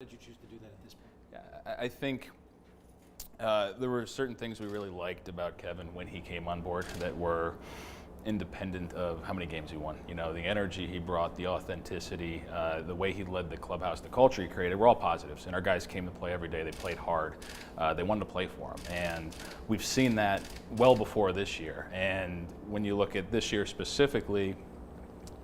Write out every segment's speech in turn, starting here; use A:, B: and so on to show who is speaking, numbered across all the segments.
A: Did you choose to do that at this point?
B: Yeah, I think there were certain things we really liked about Kevin when he came on board that were independent of how many games he won. You know, the energy he brought, the authenticity, the way he led the clubhouse, the culture he created, were all positives. And our guys came to play every day. They played hard. They wanted to play for him. And we've seen that well before this year. And when you look at this year specifically,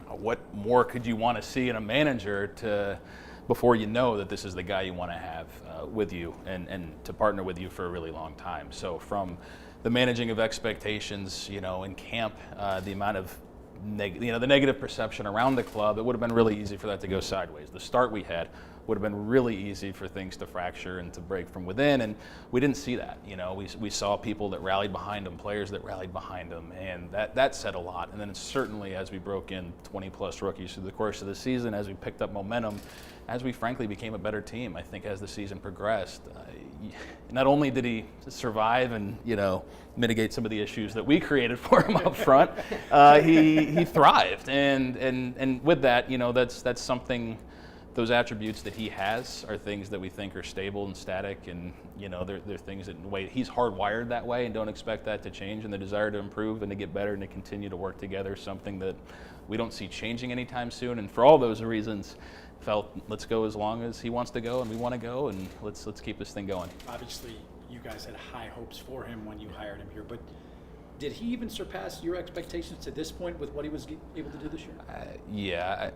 B: what more could you want to see in a manager before you know that this is the guy you want to have with you and to partner with you for a really long time. So from the managing of expectations, you know, in camp, the amount of the negative perception around the club, it would have been really easy for that to go sideways. The start we had would have been really easy for things to fracture and to break from within, and we didn't see that. You know, we saw people that rallied behind him, players that rallied behind him, and that said a lot. And then certainly as we broke in 20 plus rookies through the course of the season, as we picked up momentum, as we frankly became a better team, I think as the season progressed, not only did he survive and, you know, mitigate some of the issues that we created for him up front, he thrived. And with that, you know, that's something. Those attributes that he has are things that we think are stable and static, and you know they're things that in a way he's hardwired that way, and don't expect that to change. And the desire to improve and to get better and to continue to work together is something that we don't see changing anytime soon. And for all those reasons, felt let's go as long as he wants to go and we want to go, and let's keep this thing going.
A: Obviously, you guys had high hopes for him when you hired him here, but did he even surpass your expectations to this point with what he was able to do this year?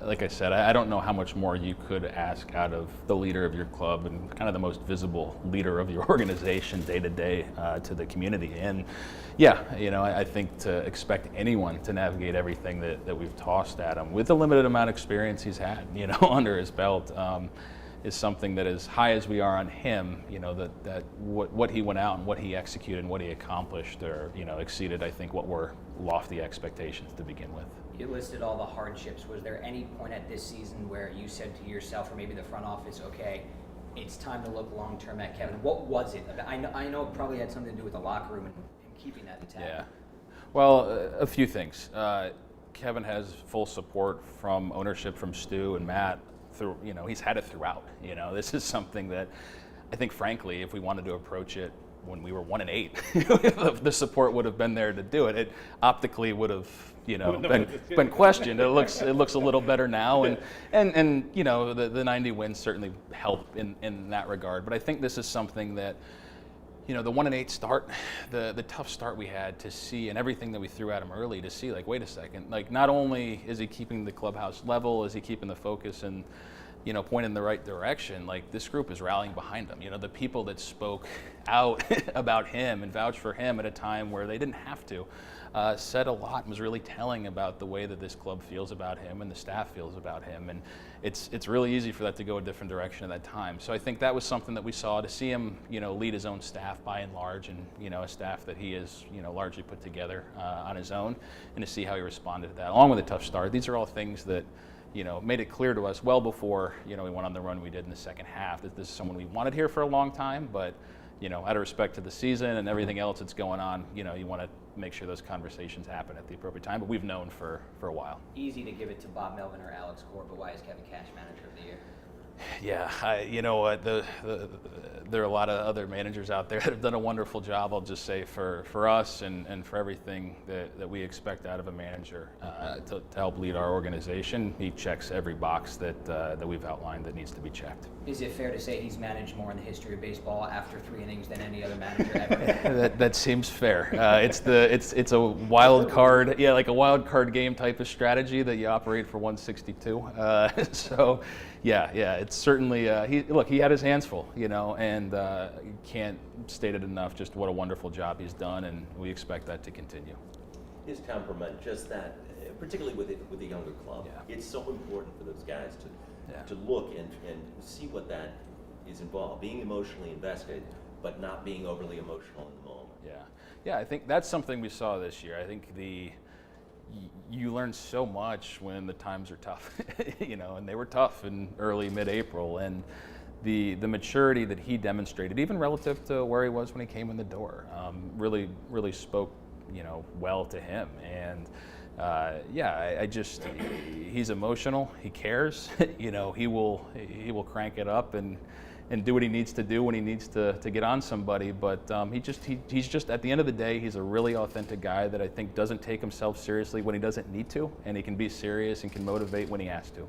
B: Like I said, I don't know how much more you could ask out of the leader of your club and kind of the most visible leader of your organization day to day to the community. And yeah, you know, I think to expect anyone to navigate everything that we've tossed at him with the limited amount of experience he's had, you know, under his belt, is something that, as high as we are on him, you know, that what he went out and what he executed and what he accomplished, or you know, exceeded, I think, what were lofty expectations to begin with.
C: You listed all the hardships. Was there any point at this season where you said to yourself, or maybe the front office, okay, it's time to look long term at Kevin? What was it? I know it probably had something to do with the locker room and keeping that intact.
B: Yeah, well, a few things. Kevin has full support from ownership, from Stu and Matt. You know, he's had it throughout. You know, this is something that I think, frankly, if we wanted to approach it when we were 1-8, the support would have been there to do it. It optically would have, you know, been questioned. It looks a little better now, and you know, the 90 wins certainly help in that regard. But I think this is something that, you know, the 1-8 start, the tough start we had to see, and everything that we threw at him early to see, like, wait a second, like, not only is he keeping the clubhouse level, is he keeping the focus and, you know, pointing in the right direction, like, this group is rallying behind him. You know, the people that spoke out about him and vouched for him at a time where they didn't have to, said a lot and was really telling about the way that this club feels about him and the staff feels about him. And it's really easy for that to go a different direction at that time. So I think that was something that we saw, to see him, you know, lead his own staff by and large, and, you know, a staff that he is, you know, largely put together on his own, and to see how he responded to that, along with a tough start. These are all things that, you know, made it clear to us well before, you know, we went on the run we did in the second half, that this is someone we wanted here for a long time, but, you know, out of respect to the season and everything else that's going on, you know, you want to make sure those conversations happen at the appropriate time, but we've known for a while.
C: Easy to give it to Bob Melvin or Alex Gore, but why is Kevin Cash Manager of the Year?
B: Yeah, you know what, there are a lot of other managers out there that have done a wonderful job. I'll just say for us and for everything that we expect out of a manager to help lead our organization, he checks every box that we've outlined that needs to be checked.
C: Is it fair to say he's managed more in the history of baseball after 3 innings than any other manager ever?
B: that seems fair. It's a wild card, yeah, like a wild card game type of strategy that you operate for 162. So. Yeah, it's certainly, he had his hands full, you know, and can't state it enough just what a wonderful job he's done, and we expect that to continue.
D: His temperament, just that, particularly with a younger club,
B: yeah.
D: It's so important for those guys to look and see what that is involved, being emotionally invested, but not being overly emotional in the moment.
B: Yeah, I think that's something we saw this year. I think you learn so much when the times are tough, you know, and they were tough in early, mid-April, and the maturity that he demonstrated, even relative to where he was when he came in the door, really spoke, you know, well to him. And I just, he's emotional. He cares. You know, he will crank it up and do what he needs to do when he needs to get on somebody. But he's just, at the end of the day, he's a really authentic guy that I think doesn't take himself seriously when he doesn't need to, and he can be serious and can motivate when he has to.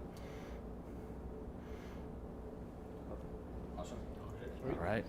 C: Awesome.
B: All right.